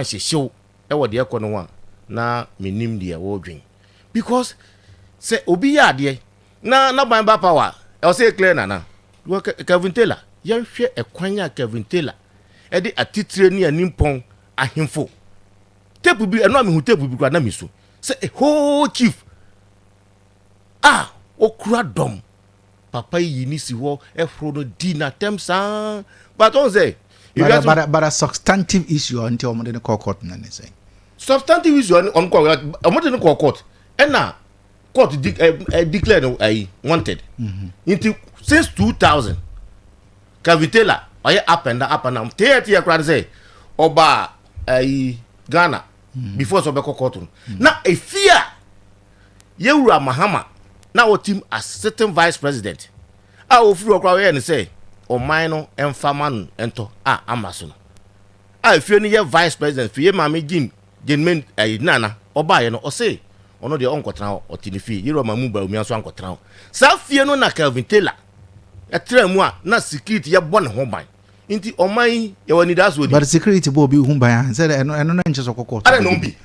she show what the Ekuonaba one na minim dia wo dwen because say obi ya de na bamba power I say clear na Kevin Taylor yan hwe ekwanya Kevin Taylor e de atitire ni animpon ahemfo tape bi eno me hu tape bi kwa na miso say a whole chief okura dom papa yi ni si wo ehro no di na tem san but on say but a substantive issue until on the court na say substantive issue on court and now court declared wanted into since 2000 Kevin Taylor up and down tell crowd say oba Ghana before so be court now a fear Yewura Mahama now what team assistant vice president ofuru crowd and say o minor emfaman ento Amazon if you need vice president for mama Jenmen nana oba ye no o say ono de onkotra o tinifi yero mamu ba omi aso ankotra sa fie no na Kevin Taylor etra mu a na security ye bone ho ban nti oman ye wani das odi but security bo bi hu ban say eno na nche so kokko are no bi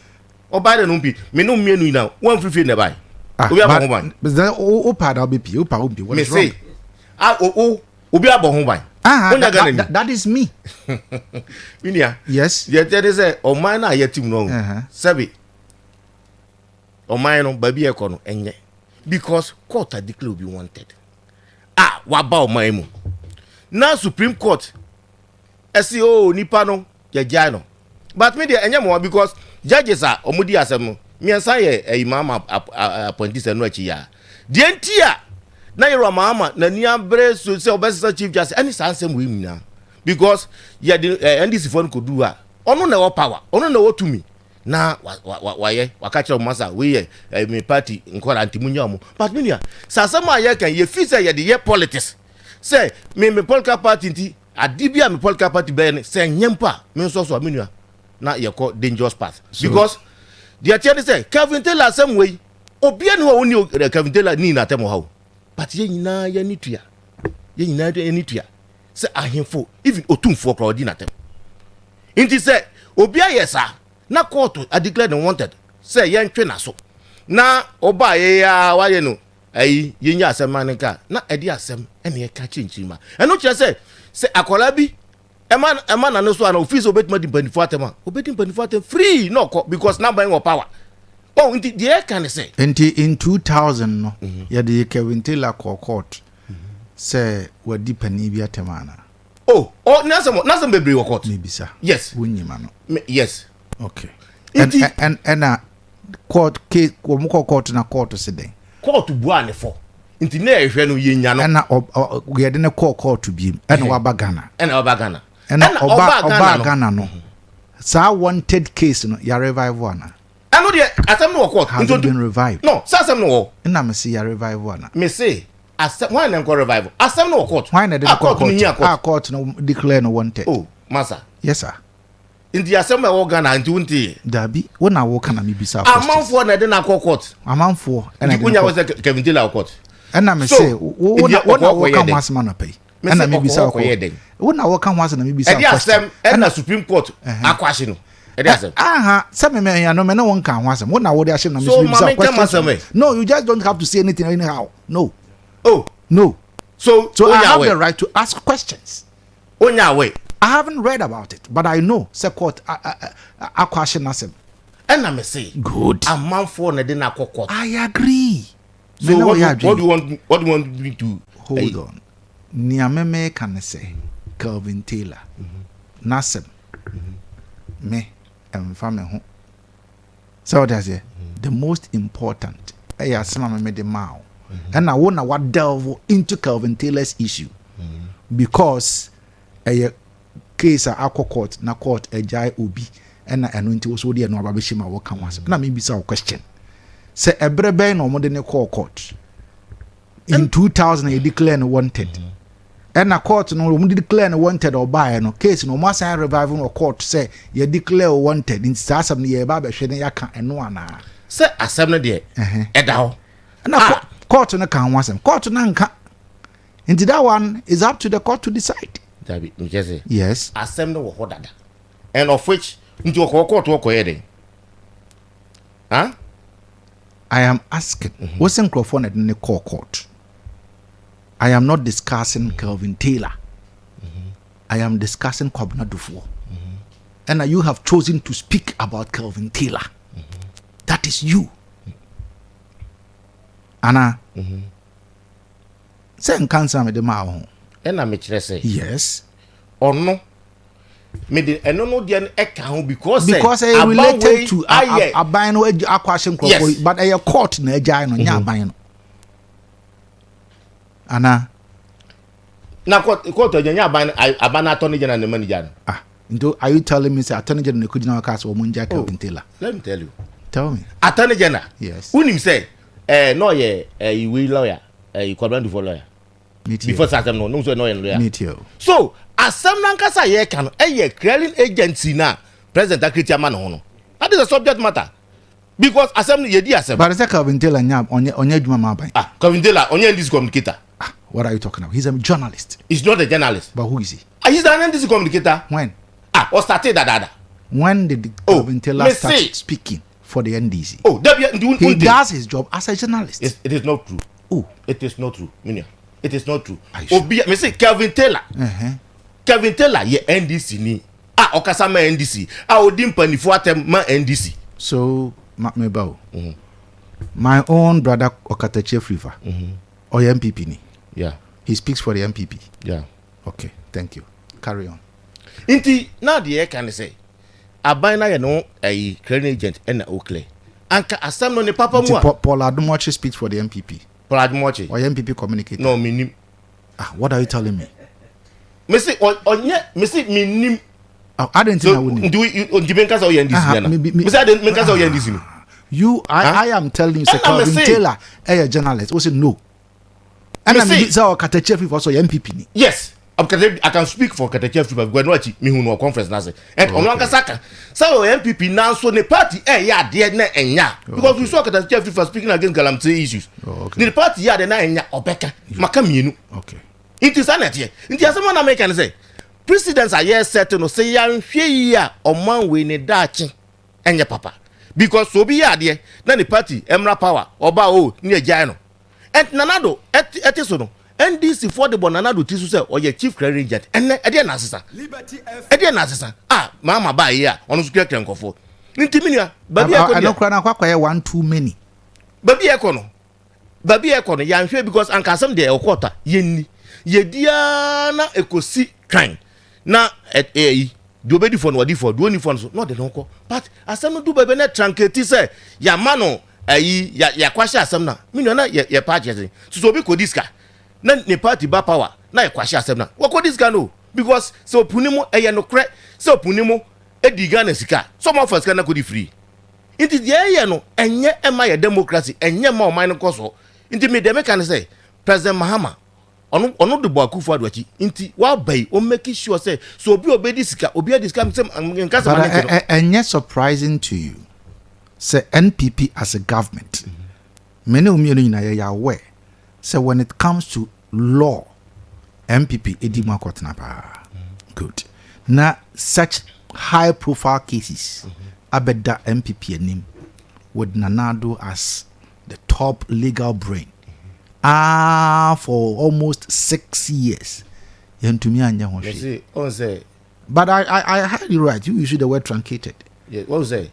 oba de no bi me no mienu na wan free na bai obi abo ho ban o pa da obi o pa obi what is wrong obi abo ho ban that is me. Minia. Yes. Yeah, there is a oman na yetim no. Sabi. Oman no baby e kono enye. Because court declare be wanted. Wa ba oman mu. Na Supreme Court SEO nipa no jajai no. But me dey enye mo because judges are omudi asem no. Me ansa ye imam appointees no achi ya. De entia na Yewura Mahama na ni abre so say obesa chief justice any sansem we mina because ya the NDC phone could do ono na wo power ono na wo tumi na waye wakacha masa we me party nkola antimunya mo but minia sasama ye kan ye fi say ye the politics say me political party nti adibia me political party be say nyempa me so minia na ye call dangerous path because the attorney say Kevin Taylor same way obia no woni Kevin Taylor ni na temo hawo but ye nyina ya nitua say ahemfo even otumfo crowd na tem inti say obia yesa na court a declare them wanted say ye ntwe na so na oba ye ya waye no ye nya asem manika na edi asem ene ye ka chinchima eno kire say akola bi ema na no so ana office obetima di banifo atema obedim banifo atem free no because now buying power. Oh, inti the can say. In 2000 no, ya the Kevin Taylor court say we deep ni bi atemana. Oh, nasem bebre wo court. Maybe sir. Yes. Wunyima no. Yes. Okay. And court case court na court se den. Court bua ne for. Inti na ehwe no ye nya no. Na we de ne court bi and oba Ghana. And oba Ghana. And oba Ghana no. Sa wanted case no ya revive one. I know the asem no court has been revived. No, asem no. Na me see ya revive one. Me say asem why na revival. Asem no court. Why na the court no declare no wanted. Oh, massa. Yes sir. In the asem we Ghana nti wonti. Dabi, wo na wo kana me bisa. Amanfo na de na court. Amanfo. And kunya was Kevin Taylor court. And na me say wo na wo kan wasema na pay. And na me bisa ko. Wo na wo kan wasema na me bisa. And the asem and the Supreme Court akwashi no. Some men ya no me no one can wasem. What na wo dey asem na me bisa question. No, you just don't have to say anything anyhow. No. Oh, no. So I have the right to ask questions. Onya way. I haven't read about it, but I know say court question asem. And I me say good. A man for na dey na court. I agree. So what do you want me to hold on? Niameme can say Kevin Taylor. Nasem. Me family home. So that's it. The most important me the mouth. And I wanna what delve into Kevin Taylor's issue because a case a court na court a jai obi and I know into so dear no babishima what can was. Na maybe some question. Say a brebe no more than a court. In 2000 he declared wanted. And a court no we declare wanted or buy no case no must revival or court say you declare wanted in some year baba hwene ya ka eno ana say asem no de edaho na court no kan wasem court no nka into that one is up to the court to decide. Dabi, yes. Yes. Asem no wo dada. And of which Into a court or coede. Huh? I am asking, what's in microphone at the court? I am not discussing Kelvin Taylor. I am discussing Kwabena Dufour. And you have chosen to speak about Kelvin Taylor. That is you. Anna. Say cancer me the ma. And I'm say yes. Or no. Me the no the account because I related to a buying a question but a court na agya no nya ban no. Anna. Na court nya ban abana attorney general na manager. Are you telling me say attorney general could not cast or munja Kelvin Taylor? Let me tell you. Tell me. Attorney general. Yes. Who him say no ye we lawyer Kwabena Dufour lawyer. Before Satem no so no lawyer. So as some nankasa ye can clearing agency na president akritia man ho. That is a subject matter. Because assembly ye di assembly. But is Kelvin Taylor nya onye adwuma ma ban. Kelvin Taylor onye this communicator. What are you talking about? He's a journalist. He's not a journalist. But who is he? He's an NDC communicator. When? Or started that. When did Kelvin Taylor start speaking for the NDC? He does his job as a journalist. It is not true. Oh, it is not true. Minya. It is not true. Me say Kelvin Taylor. Kelvin Taylor ye NDC ni. Okasa ma NDC. Odi mpanifo atem ma NDC. So, Mabel. My own brother Okatache Frifa. Or MPP ni. Yeah. He speaks for the MPP. Yeah. Okay, thank you. Carry on. Inti now the air can say abina ye no a credit agent and Oakley. Anka asam no ne papa mu. Paul Adumochi speaks for the MPP. Paul Adumochi. Or MPP communicator. No, minim. What are you telling me? Me say minim. I didn't think I would. Do you Benkas or NDC? Me say I didn't Benkas or NDC. You I am telling you say Kelvin Taylor a journalist. Was no. And I mean say Okatache Frifa also MPP. Yes. I can speak for Ghana people. Go watch me who no conference na say. And on Saka. So MPP now so the party ya there na enya. Because we saw Ghana people speaking against Galamsey issues. The party ya there na enya obeka. Maka mienu. Okay. It is an idea. It is someone American say. Presidents are here set no say ya hwe ya oman we ne dachi enya papa. Because so be ya there na the party emra power oba o ni agya no. And nanado etiso no. NDC for the Bonanado Tisu say or your chief credit agent and Edian assistant. Edian assistant. Mama buy here on square crankofo. Intiminia, baby, I don't cry one too many. Baby Econo, yan sure because Uncle some day or quarter, ye diana ecosi kind. Na at A. Do be for no for do any funds, not the local. But as some do baby net tranketi say, ya mano, ya kwasha samna, Minona, ya purchasing. So be diska. Na ne party ba power na e kwahye asem na wako this guy no because so punimo e no kre so punimo e di Ghana sika some of us can go di free inti ye no enye e ma ye democracy enye ma o man ko so inti me dem can say President Mahama ono de boaku fu adochi inti wa bai o make sure say so obi obedi sika obi adi sika nka se man no enye surprising to you say NPP as a government many umyenu na ye aware. So when it comes to law, MPP Edima Kotnapa. Good. Now such high profile cases, abeda MPP name with Nanado as the top legal brain. For almost 6 years. But I heard you right. You used the word truncated. Yeah, what was it?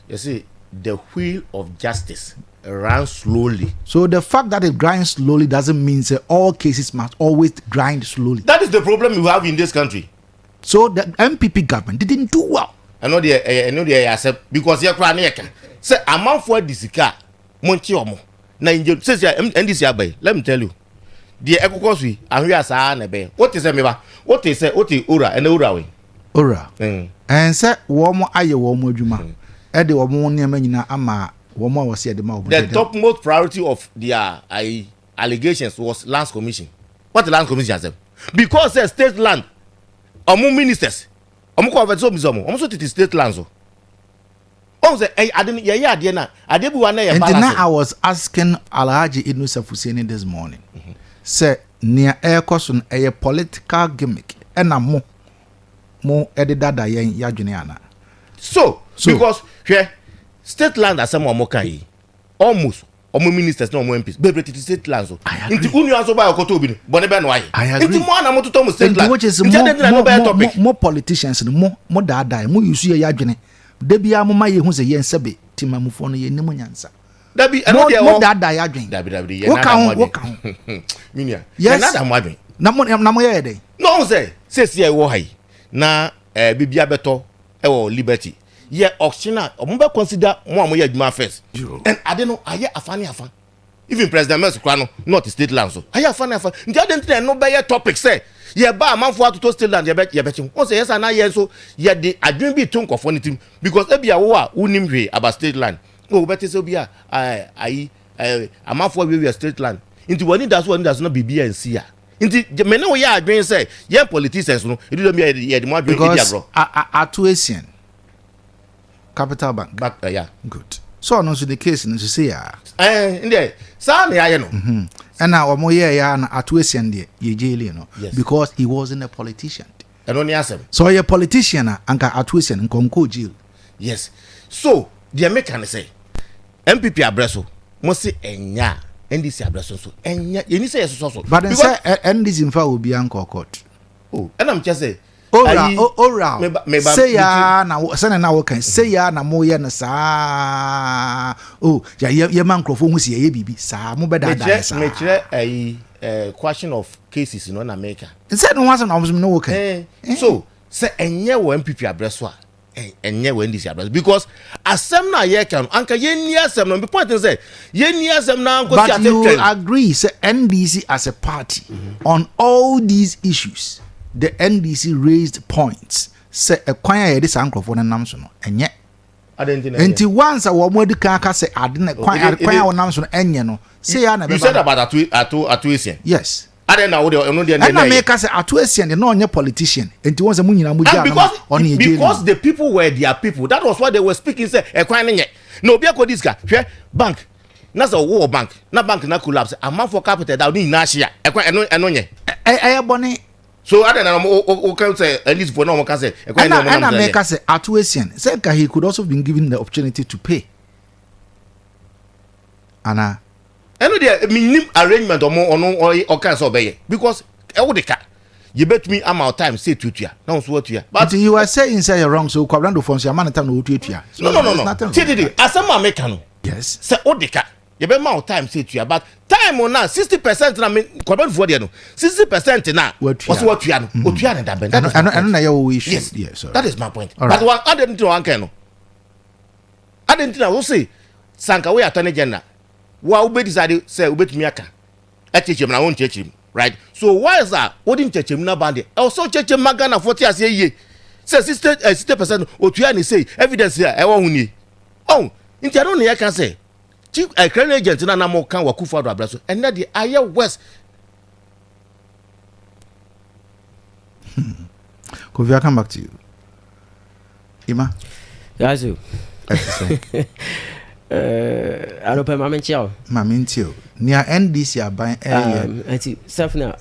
You see, the wheel of justice runs slowly. So the fact that it grinds slowly doesn't mean that all cases must always grind slowly. That is the problem we have in this country. So the MPP government didn't do well. I know they accept because you're crying. Say amount for this car, Monchi Omo. Na inje says NDC abai. Let me tell you. The Ekokoswi and we are sa na be. What is meba? What is ora and ora we? Ora. And say womo aye womo adwuma. E de womo niam nyina ama womo was here the topmost priority of their allegations was lands commission. What the land commission has because the state land among ministers convert so bizomo almost it is state lands so say I didn't na adebu na and then I was asking Alhaji Idris Afuseni this morning say near air question a political gimmick and mo edida da yen yadwene ana So because here state land asem omo kai almost omo ministers no omo MPs be state land so inti unu aso ba okoto obi ni bone be no aye inti mo na mototo mo state land which is more politicians more dada mo use ye adwene da bia mo ma ye hu se ye nsebe timamufo no ye nim nyansa da bi eno de mo dada ya adwene da ye na da mo minia ye na da mo adwene na mo ye dey no say e wo hai na bibia beto e wo liberty ye auctioneer omo be consider mo ye adwuma first and ade no aye afani afa even president Mercy Kwano not state land so aye afani afa nti ade nti no be ye topic say ye ba amanfo atoto state land ye be chi won say yes na ye so ye de adwun bi to nkofo ne tim because e bia wo a unim hwe about state land o better say bia ayi amanfo we state land nti woni das no bibia nsi a nti me ne wo ye adwun say ye politicians no e do me ye de mo adwun e dia bro atuasian Capital Bank. But yeah, good. So no so the case no say ya. Inde sa na ya no. And now omo ye ya na atuasian de ye jail no because he wasn't a politician. And only asem. So a politician anka atuasian nkonko jail. Yes. So the American say MPP abreso mo se enya NDC abreso so enya ye ni say so. But then say NDC mfa obi anko court. Oh, and I'm just say Ora. Say ya na say na wo kan say ya na mo ye na sa. Oh, ye man crofo hu se ye bibi sa mo be da sa. Me kire question of cases in America. Say no one na no wo kan. So, say enye wo MPP abreso a enye wo NDC abreso because asem na ye kan anka ye ni asem no be point say ye ni asem na anko si But you agree say NDC as a party on all these issues. The NDC raised points. Say a kwanya this microphone and nam so no enye. Enti once a wo modi kan say ade na kwanya wo nam so no enye no. Say ya na be. You said about atuasian. Yes. Ade na wo de no de na. And na make say atuasian de no onye politician. Enti once a munyina mu dia no. Because the people were their people. That was why they were speaking say e kwanya nye. No obi akodi ska. Hwe bank. Na so wo bank. Na bank na collapse. Amount for capital that ni na share. E kwanya eno nye. Boni. So I don't know. Can say at least for no can say. And I make us say atuasian. Say he could also been given the opportunity to pay. Anna. I know the minimum arrangement or can so be because I would the you bet me amount time say to you. Now so what you. But you are saying say you're wrong. So Kwabrando phones your man time no to you. No. As a American. Yes. Say odeka. You be amount time say to you. But time on now 60% na me Kwabrando for there no. 60% na. What you no. What you na that ben. I know your issue. Yes. That is my point. But one I didn't know one can. I didn't know say Sanka we attorney general. Wa ube decide say ubetumi aka. Echechem na won chechem. Right? So why is that? What didn't chechem na bande? Also chechem magana 40 as ye. Say 60% otua ni say evidence here e won huni. Oh, inti I don't know can say. Chief a crane agent na mo kan wakufa do abraso. And na the aye west. Kofi, I come back to you. Ima. Guys, you. I don't pay my mention. Mamintio. Near NDC are buying anti self now.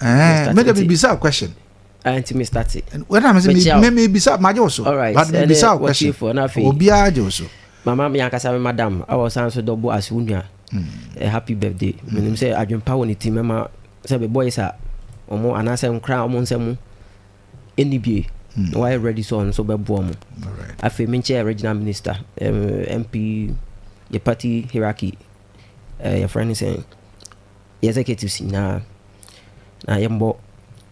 Maybe be bizarre question. Anti me start it. And when I'm saying maybe bizarre majoso. All right. But bizarre question for nothing. Obia Joso. Mama me akasa madam. I was answer double as unya. A happy birthday. When say I jump power ni team mama say be boys are omo anasa nkra omo nsemu NBA. Why ready so on so be boom. All right. I feel mention regional minister MP your party hierarchy your friend is saying executives na yembo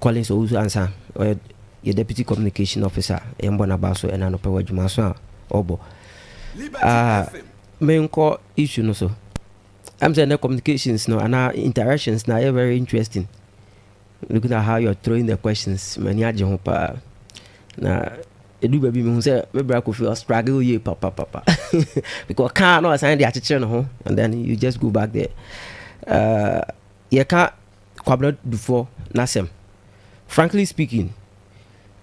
Collins owusu answer or your deputy communication officer yembo na baso and anope wadwuma so obo main core issue no so I'm saying the communications no and our interactions now are very interesting looking at how you're throwing the questions many aje ho pa na edu baby me say me bra ko feel struggle ye papa because can't no assign the attitude no and then you just go back there you can't kwabla before nasem frankly speaking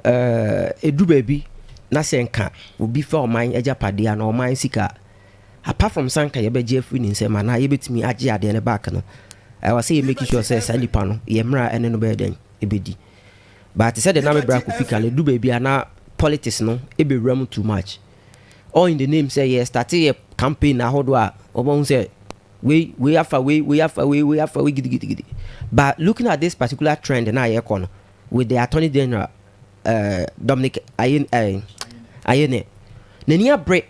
edu baby nasem can will be for mine agyapade and or mine sika apart from sanka ye be jeffrey ni nsem na ye betimi agye ade ne back no I was say making sure say sandi pano ye mra ene no be den ebedi but said the name bra ko fika le du baby ana politics no e be ram too much all in the name say yes start a campaign na hodo a omo say we gidi. But looking at this particular trend na yekono with the Attorney General Dominic Ayene nenia break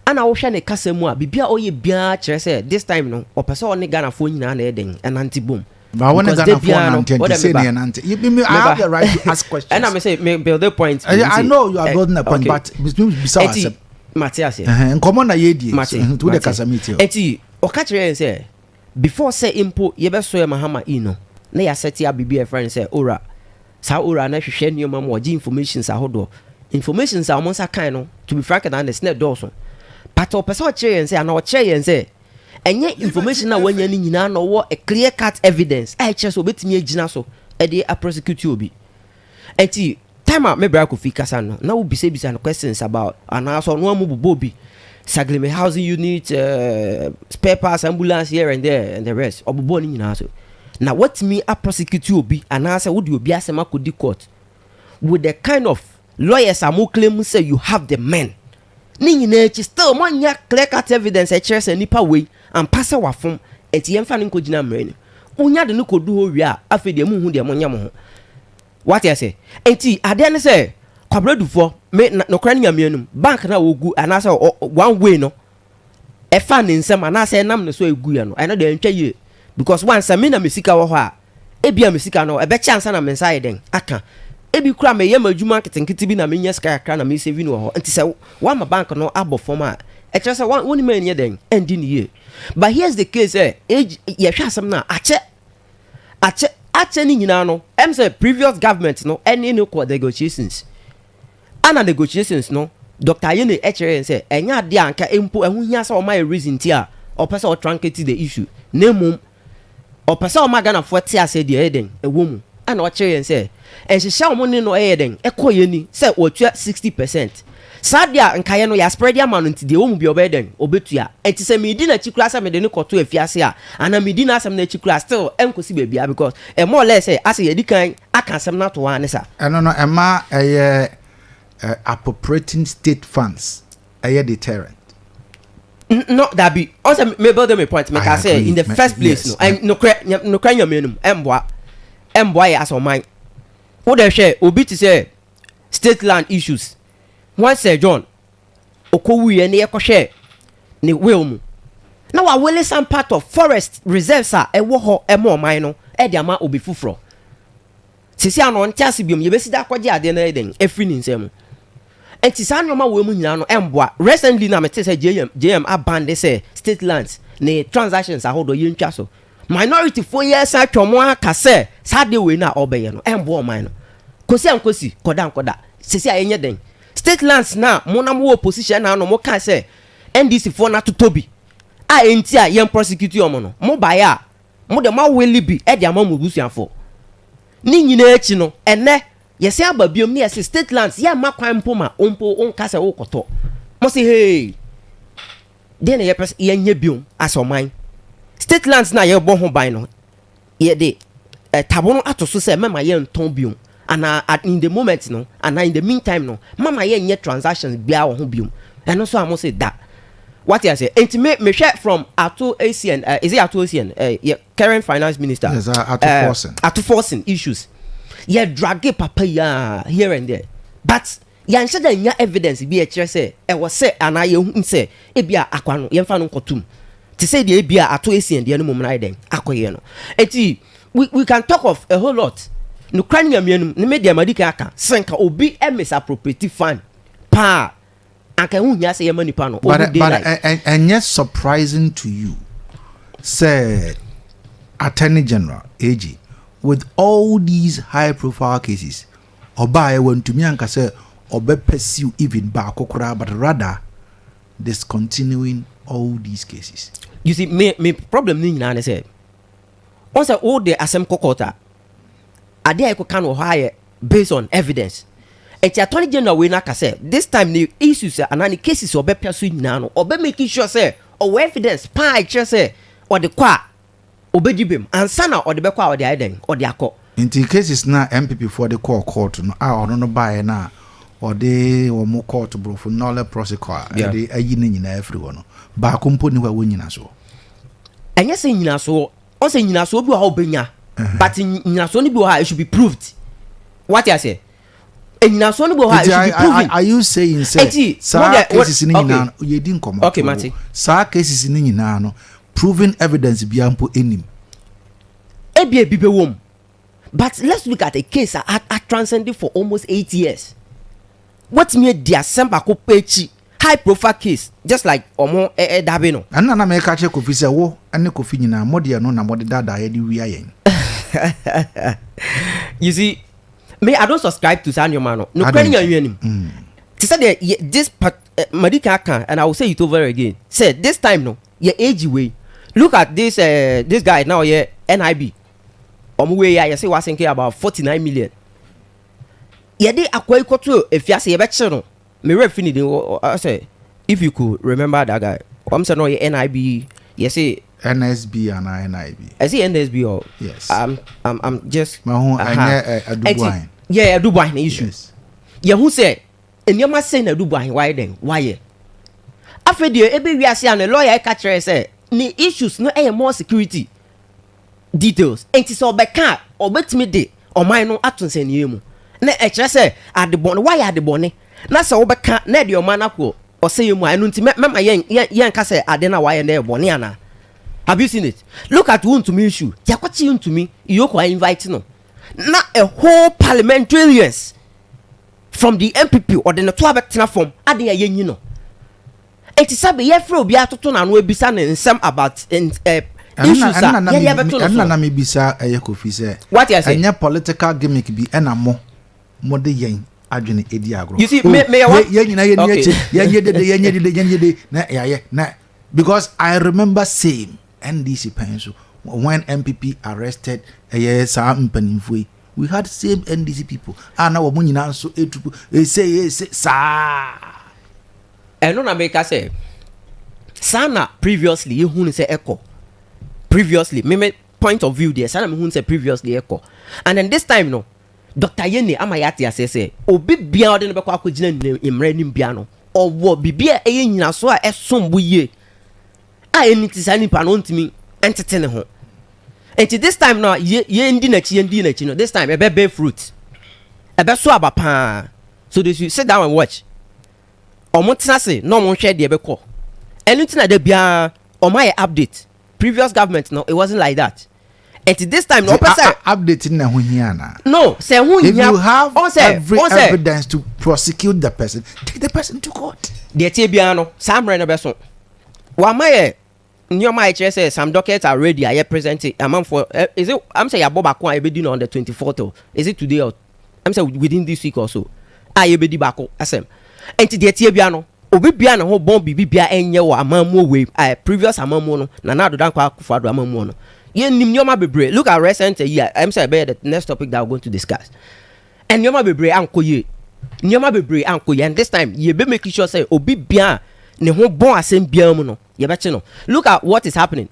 ana wo hwe ne kasa mu a bibia oye bia kire say this time no opese one Ghana fo nyina na eden and anti boom. But when Ghana phone and say I have the right to ask questions. And I say me build the point. I know you are building a point, but besides Matthias common na yedi to the casamity. Eti o ka kire say before say impo ye be so ye mahama ino na ya set ya bibia friend say ora sa ora na hwehwe nneoma mo gi information sa hodo information sa mo sa kan no to be frank and honest na do but o person kire say na o kire say enye information na wanya ni nyina na wo a clear cut evidence I kire so betimi agina so e dey a prosecute obi enti time me bra ko fi kasa no na wo bisa no questions about and also no amu bobi sagleme housing unit spare parts ambulance here and there and the rest obobo ni nyina so na what me a prosecute obi and answer wo di obi asema ko di court with the kind of lawyers am claim say you have the men ni nyina chi still mo nya clear cut evidence e kire say nipa we and pass wa fom eti yemfa ne ko gina mre ni unya de ne ko du ho wi a afi de mu hu de mo nya mo ho what I say enti ade ne say kwabradufo me no kra nya mianum bank na wogu anasa one way no e fa ne nsem anasa nam ne so egu ya no I know de ntwa ye because once me na mesika wo ho a e bia mesika no e be chance na me nsa den aka e bi kura me yema adwuma ketenkete bi na me nya sika kra na me save no ho enti say one ma bank no abo form a e kire say one man ye den endi ne ye but here's the case ye hwa asem na ache ni nyina no em say previous government no any no co negotiations ana negotiations no Dr. Ayene echere say enya de anka empo ehuhia say o my reason ti a o pese o truncate the issue nemum o pese o magana fo ti ase de eden ewo mu ana o chere say enhihia o mo ne no eden ekoye ni say o tua 60% sadia nkaye no ya spread ya man nti de wo mu bi obeden obetua enti say me di na chikura say me de ne koto afiase a ana me di na asem na chikura still enkosi bebia because e more or less say ase ye di kan aka asem na to wa ne sa no ema appropriating state funds a deterrent. No, that be also me build them a point make I say in the first place yes, no no cry your menum emboa ya so mine who dey share obi to say state land issues one say John okowu ye na ye share ne will mu na wa wele some part of forest reserves a e wo ho e mo mine no e de ama obi fufuro sisi ano ntiase biom ye besi da kwaje ade na eden efri ni nsem enti sa nyoma wo mu nyina no emboa recently na mete say JM abande say state lands ne transactions ahodo ye ntwa so minority for years atwomo aka say sa de we na obeye no emboa man no kosi koda sisi ayenye den state lands na monam wo opposition na no mo ka say NDC for na totobi a enti a ye prosecute omo no mo ba ya mo de ma weli bi e de ama mo busuafo ni nyina echi no ene yesi ababiom ni yesi state lands ya makwan mpoma onka se wo koto mo say hey den ye nye biom asoman state lands na ye bo ho ban no ye de tabono atoso se mama ye nton biom and in the moment no and in the meantime no mama ye nye transactions bia wo ho biom eno so amo say that what I say enti me share from Ato ACN is it Ato ACN current finance minister yes Ato forcing issues ye drag papa ya here and there but yan shada nya evidence bi e kire say e wo say ana ye hu say e bia akwa no ye mfa no kotum ti say de e bia Ato ACN de no mum na den akoye no enti we can talk of a whole lot no kran nyamianum ne media madika aka senka obi e misappropriate fan pa anka hu nya say ye manipa no but and yes surprising to you say Attorney General AG with all these high profile cases oba e want to me anka say obe pursue even ba kokora but rather discontinuing all these cases. You see me problem ni nyina na say once all the asem kokota ade e ko kan wo high based on evidence eti Attorney General we na ka say this time the issues and any cases obe pursue nyina no obe make sure say o evidence pa I say or the kwa obedibem ansana or the bekwa or the iden or the akọ in cases na MPP for the court no a ono no buy na or they or more court to bro for knowledge prosecutor they are yin everyone ba company wa wonyina so enya say nyina so on say nyina so bi wa obenya but nyina so ni bi wa it should be proved what you say nyina so ni bi wa it should be proven. Are you saying say sa cases ni nyina ye di nkomo okay mate sa cases ni nyina no proven evidence bi ampo enim ebi be wom. But let's look at a case that transcended for almost 8 years. What made the Assembly Ghpage high profile case, just like Omo Dabino? And na me catch Kofi say wo ane Kofi nyina modi no na modi dada ye di wi ayen. You see, me I don't subscribe to Sanyo Mano. No credit you him. She said this Madika can, and I will say it over again. Said this time no, your age way. Look at this guy now here NIB. Omwe ya say was thinking about 49 million. Yede akwai koto efiase ye be no. Me refini I say if you could remember that guy. Say no ye NIB, you say NSB and NIB. I say NSB or yes. I'm just my home Dubai. Yeah, Dubai na issue. Yes. Ya who say enyama say na Dubai why then? Why? After the ebe wiase an lawyer catch say ni issues no more security details enti so beka obetimi de oman no atonse niemu na e kire se adebone why adebone na se wo beka na de oman akọ oseyemu anu nti mema yen ka se ade na why na ebone ana. Have you seen it? Look at who to me issue yakwachi you to me yoko invite no na a whole parliamentarians from the MPP or the to abetena form ade yen no enti sabe ye frɛ obi atoto na no ebisa ne nsɛm about issues na me bisa Kofi say what you say anya political gimmick bi na mo de yen adwene edi agro you see me na because I remember same NDC penso when MPP arrested some mpanimfo we had same NDC people na wo nyina so etupu say sa eno na make say sana previously you hu say echo previously me point of view there sana me hu say previously echo and then this time no Dr. Yene amayati say obi bia ode no be kwa akogina imra nim bia no owo bibia eye nyina so a esombo ye a eniti sani pa no ntimi entete ne ho enti this time no ye ndi na chi no this time e be fruit e be so abapa so they should sit down and watch omotina say no mo hwe de be ko anything na de bia omaye update previous government no it wasn't like that and this time no person updating na ho hia na no say ho hia if you have every evidence to prosecute the person take the person to court de tie bia no samre no be so wa maye nyoma I say some documents are ready I present it amount for is it I'm say yaboba ko e be on the 24th is it today or I'm say within this week or so I be di bako asem enti de tie bia no obi bia na ho bon bibi bia enye wo amamu we previous amamu no na do dan kwa akufado amamu no ye nim nyoma bebre look at recent year I'm say be the next topic that we're going to discuss and nyoma bebre ankoye and this time ye be make sure say obi bia ne ho bon asem bia mu no ye be che no look at what is happening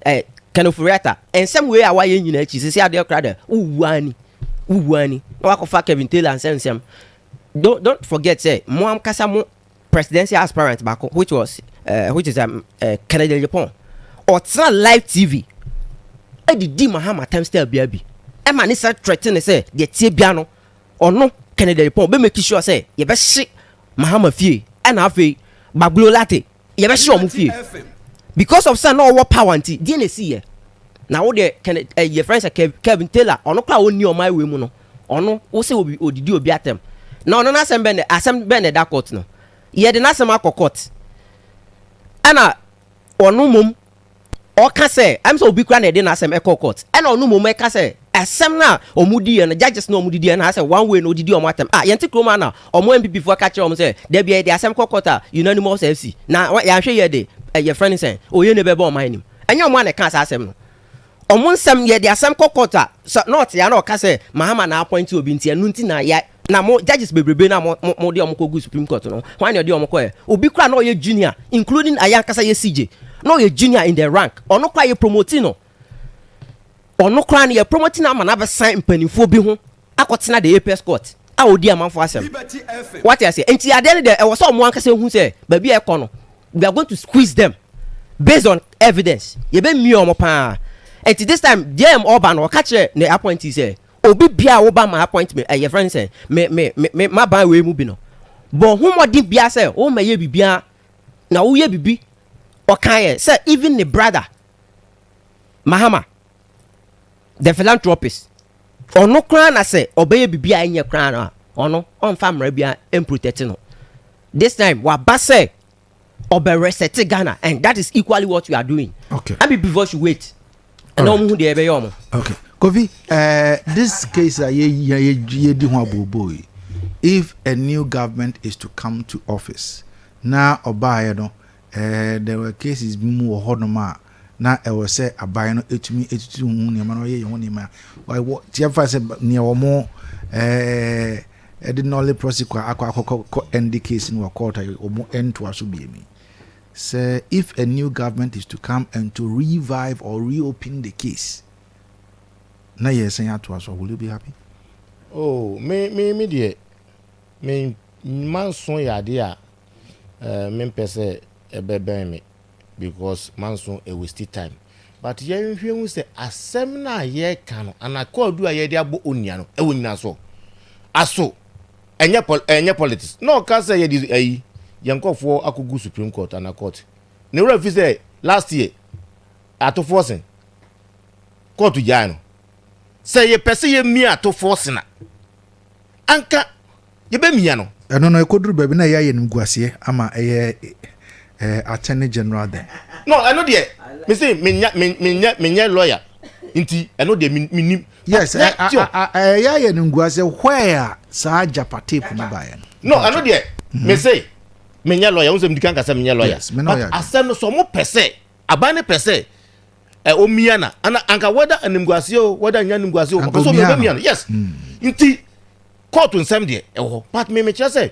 Kanofuriata and some way awa ye nyina chi say ade okra de uwani na wakofa Kevin Taylor and sensem don't forget say mo am kasa mo presidential aspirant back which is Canadian Japan or live TV di Mahama time style biabi e ma ni say threaten say de tie bia no ono Canadian Japan be make sure say ye be hye Mahama fie and afei baglo latte ye be hye omo fie because of say no power anti di na see ye na wo de your friends Kevin Taylor ono kla oni o my we mu no ono wo say obi odidi obi atem na ono na asem be da court no ye de na asem akokot ana onu mum o ka say am so obi kra na de na asem ekokot ana onu mum e ka say asem na omudi ye na judges na omudi ye na say one way na odidi o matem ye nti kroma na omo MPP fo ka kire o say de bia de asem kokota unanimous FC na ya hwe ye de your friend say oye ne be bo man nim anya omo na ka asem no omo nsem ye de asem kokota so not ya na o ka say Mahama na appoint obi nti anu nti na ya na mo judges bebrebe na mo de omo ko go Supreme Court no wan de omo ko obi kra na oye junior including ayankasa ye CJ no ye junior in the rank ono kwa ye promoting no ono kra na ye promoting ama na be sign mpanimfo bi ho akotena the APS court a odi amanfo asem what I say enti ade de e wo so mo ankase hu say ba bi e kono we are going to squeeze them based on evidence ye be mi omo pa enti this time DM Oban o catch ne appointee say obi bia wo ba my appointment your friend say me ma ban we mu bi no but who mo din bia say o ma ye bibia na wo ye bibi o kan say even the brother Mahama the philanthropist ono kra na say obeye bibia enye kra na ono on famra bia protect no this time wa ba say obe reset Ghana and that is equally what we are doing. Okay, I mean before you wait and no who dey ebe yomo. Okay, Kofi, this case ye di ho aboboy. If a new government is to come to office na obaye no there were cases mu hodoma na e was say abaye no etumi etutu hu ne ma no ye ho ne ma why what tiafa say ne omo did not only prosecute akwa end the case in court omo end to aso bi mi say if a new government is to come and to revive or reopen the case na yes say to aso will you be happy? Oh me dear me man so ya dia me pese ebeben me because man so e waste time but ye hwe say asem na ye ka no ana call do ye dia bo onia no e wonyina so aso enye politics no ka say ye di ayi yankofo akogu Supreme Court and a court ne refi say last year ato forcing court jano say ye pese ye mi ato forcing na anka ye be mi no eno no ekoduru baby na ye nim guase ama attorney general there no I know there me say me lawyer inti I know there me yes ye nim guase where sa japa tape no buy no I know there me say me lawyer unse mdikan ka say me lawyer asem no so mo pese abane pese omiana ana anka whether animguase o whether nya animguase o because me omiana yes inti court nsem de ho but me kire say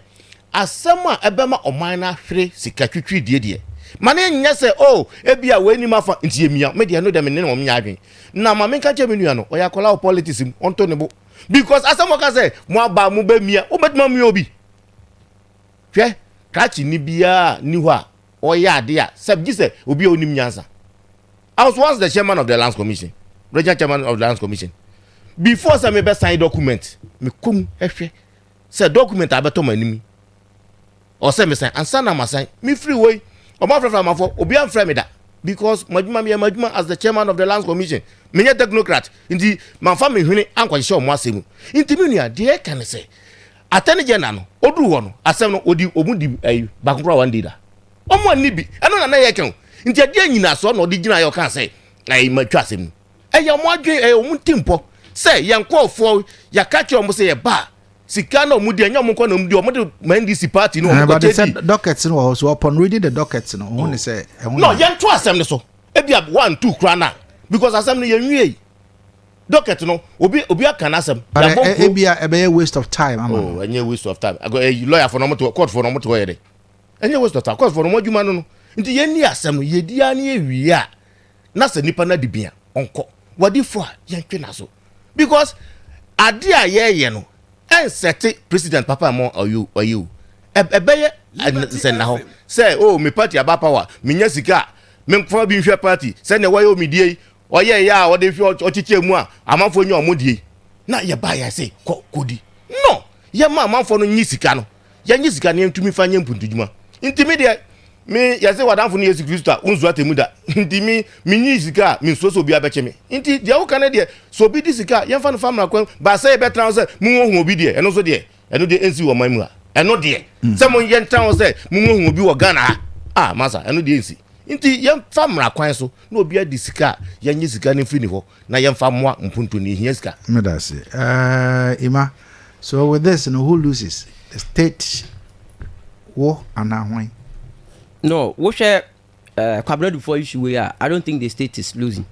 asem a ebema oman na hwere sika twitwi de mane nya say oh ebia we ni mafa inti emia me de no de me ne mo nya adwen na ma me ka che me nua no oya kola politics onto ne bo because asem ka say mo aba mo ba mia obetuma mi obi hwe kachi ni bia ni ho a oya ade a sabji say obi onim nyansa. I was once the chairman of the Lands Commission, regional chairman of the Lands Commission. Before some me sign document, me come say document abeto manimi. Or say me sign and sign am sign me free way. O ma free am for obi am free me da because majuma as the chairman of the Lands Commission. Me nye technocrat. Inti man fa me hwene anko hye o mo asemu. Inti me nua de can say attorney general no odu ho no asem no odi omudi bakokra one day da. Omo ani bi eno na ye kan nti ade nyina so na odi gina yo kan say ai matwa asem ya mo adwen omu timpo say yankofo ya ka kire omo say ye ba sika na omu de anya omu ko na omu de omu de mandisi party no omu but said dockets no so upon reading the dockets no who say no yanto asem ne so ebia 1 2 kra na because asem no yenwie docket no obi aka na asem ya bo ebia ebe waste of time ama oh enye waste of time ago lawyer for no moto court for no moto yede enye waste of time court for no adwuma no nti yeni asem no yedia na ewie a na se nipa na dibia onko wadi fo a yentwe na so because ade a ye no en set president papa mo oyu ebeye se na ho say oh me party aba power me nya sika me mfa bi nhwe party se ne wayo me die oye ya wo de fi ochiche mu a amanfo nya omodie na ye ba ya say kodi no ye ma amanfo no nyi sika no ye nyi sika ne ntumi fa nya mpuntujuma ntimi de me yase wadanfo ne Yesu Kristo unzu atemu da nti mi nyi sika mi so so bi abeche me nti de wo kan de so bi di sika ye fa no famra kwan ba say be tran say mu hu obi de eno so de eno de ensi wo man mu a eno de say mo ye tran say mu hu obi wo Ghana masa eno de ensi nti ye famra kwan so na obi adi sika ye nyi sika ne fini ho na ye fa moa mpunto ne hia sika me da say Ima, so with this who loses the state wo anahwan? No, we share Quabrado for issue where I don't think the state is losing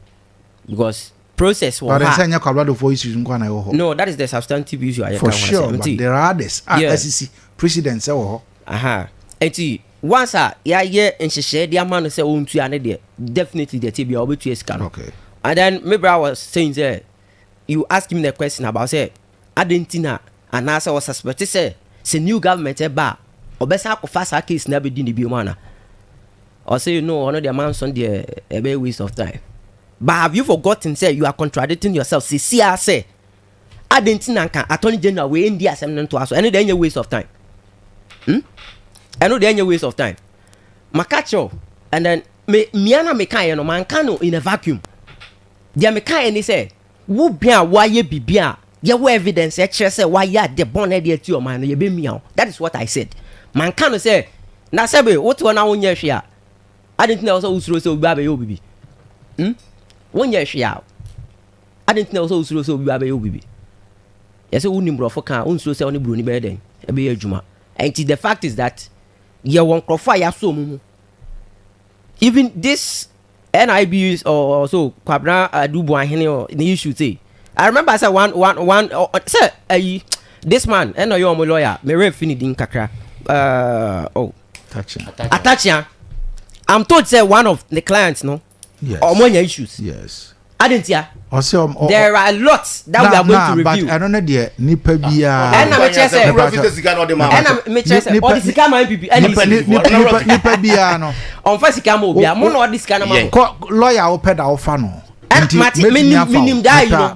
because process was. But say Quabrado for issues no, that is the substantive issue. For sure, but there are others. SEC president say Enti once yeah and she share the man say on to another definitely the TB over 2 years can. Okay. And then maybe I was saying there, you ask him the question about say Argentina and as I was suspected say new government eba obesa akofa sa case na be di ni bi mana or say one the man son there a waste of time. But have you forgotten say you are contradicting yourself? See I say I didn't think Attorney General we in the assembly to us any day waste of time. I know there any waste of time. Makacho and then miana mekai no man kano in a vacuum. Dia mekai ni say wo bia wa ye bibia ye wo evidence e chere say wa ya de bonnet dey to your man ye be miao. That is what I said. Man kano say na sebe what one na wonye hwe a I didn't know also usuro say obi abe yo bibi. Wonye hwe a I didn't know also usuro say obi abe yo bibi. Yes, who nimbrofo kan unsuro say oni broni be den e be adwuma. And the fact is that you won't fire so mumu. Even this NIBs or so Kwabna duah or the issue say. I remember I said one sir this man and your lawyer me refini din kakra Atachia. I'm told say one of the clients no or issues. Yes. I didn't hear. There are lots that we are going to review. But I don't know the nipa bia. And I'm say and I'm say man nipa bia no. On first camo bia mo no this kind of man. Lawyer opeda ofa no. Minim die you know.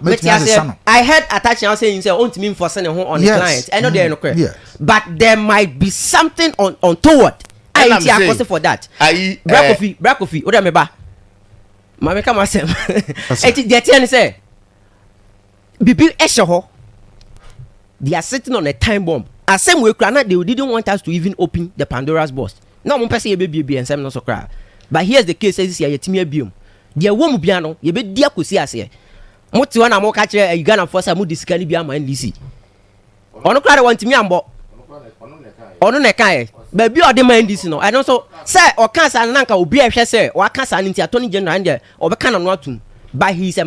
I heard attaching saying say on to me for sending home on the client. I know they are no correct. But there might be something on toward. I am for that. Black coffee. Oda me ba. Mama come asem. Eti the ten say bibi esho they are sitting on a time bomb. Asem we kra na they didn't want us to even open the Pandora's box. Now mo pese ye be ensem no so kra. But here's the case says here yetimi abiom. The wom bia no ye be dia kosi ase. Mo ti wana mo ka kire Uganda for say mo disikani bia ma NDC. Ono kra de want mi ambo. Ono ne kai. But be or the man this no. I don't so say or cancer nanka obi ehwe say or cancer nti Attorney General and or be can no atum. But he is a